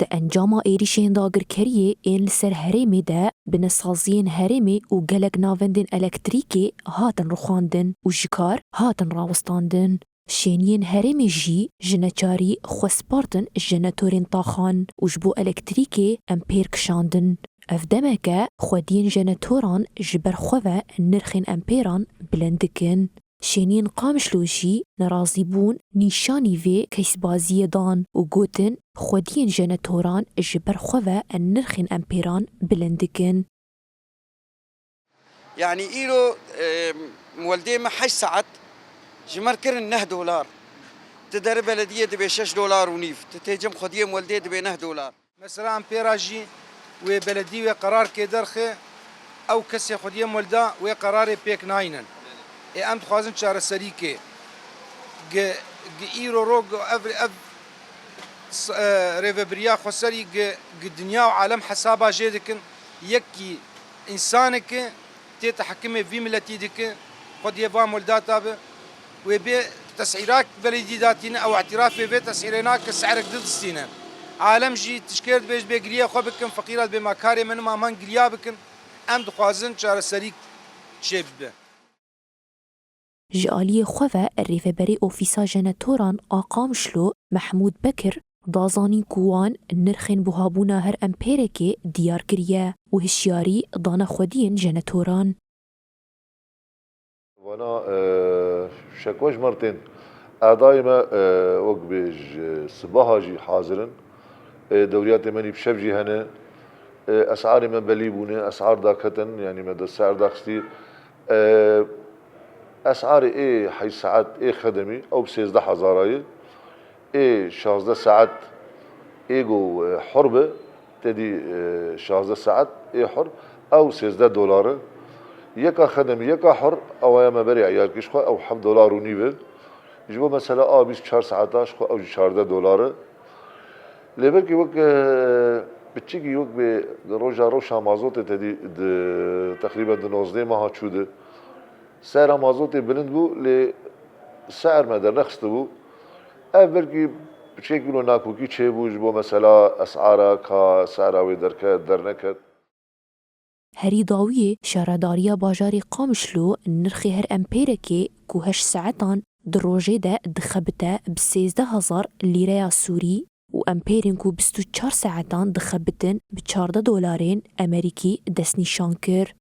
د انجاما ایریشین داگر کریه این لسر هرمی ده بنسازین هرمی و گلک ناوندن الکتریکی هاتن رخواندن و جکار هاتن راوستاندن. شینین هرمی جی جنچاری خوسپارتن جنتورین طاخان و جبو الکتریکی امپیر کشاندن. افدمکه خودین جنتوران جبر خواه نرخین امپیران بلندکن. شینین قامشلوشی نرازیبون نیشانی وی کیسبازی دان و گوتن خودین جنتوران جبر خواه نرخین امپیران بلندکن. يعني إيلو مولدي ما 8 ساعات جمر كرن $9 تدري بلدية دبي $6.5 تتهجم خديه مولدي دبي $9 مثلا امبيراجي وبلدية قرار كدرخه أو كسي خديه مولدا وقرار بيك ناينن أم تخازن شهر سريكه ج إيرو روج أف ريفبريا خسري ج الدنيا وعالم حسابها جدكن يكي إنسانك تتحكم في ملتي دك قد يفهم مولداتا وبي تسعيرات بلدياتنا أو اعتراف في تسعيرنا كسعر جديد السنة عالم جي تشكيل بيج بجريا خبكن فقيرات بمكاري من ما من جريا بكن أم دخازن شهر سريك شب جالي خواه الريفبري أوفيسا جنتوران آقام شلو محمود بكر دازاني كوان نرخين بوهابونا هر امبيريكي ديار كريا وهشياري دانا خودين جنتوران. وانا شكوش مرتين دائما وقبج صباحا جي حاضرن دوريات مني بشبجي هنا اسعار من بليبونه اسعار داكتن يعني مدى السعر داكستي اسعار ايه حي ساعات ايه خدمي او ب16 هزاراي ايه 16 ساعات ايجو حربه تدي 16 ساعات ايه حر او $16 يكا خدمي يكا حر او يا ما بري عيال كيش خو او $1.5 يجبو مثلا 24 ساعات خو او $14 لبركي وك بتشيكي وك بروجا روشا مازوت تدي تقريبا 19 ماه تشوده سعر مازوت بلند بو لسعر ما در نخست بو اولكي بشكل ناكوكي تشي بو جبو مثلا اسعارها كسعراوي درنكت هری داویه شهرداریا باجاری قامشلو نرخی هر امپیرکی که 8 ساعتان در روژه ده دخبته ب$16,000 سوری و امپیرین که 24 ساعتان دخبتن ب$14 امریکی دست نشان کرد.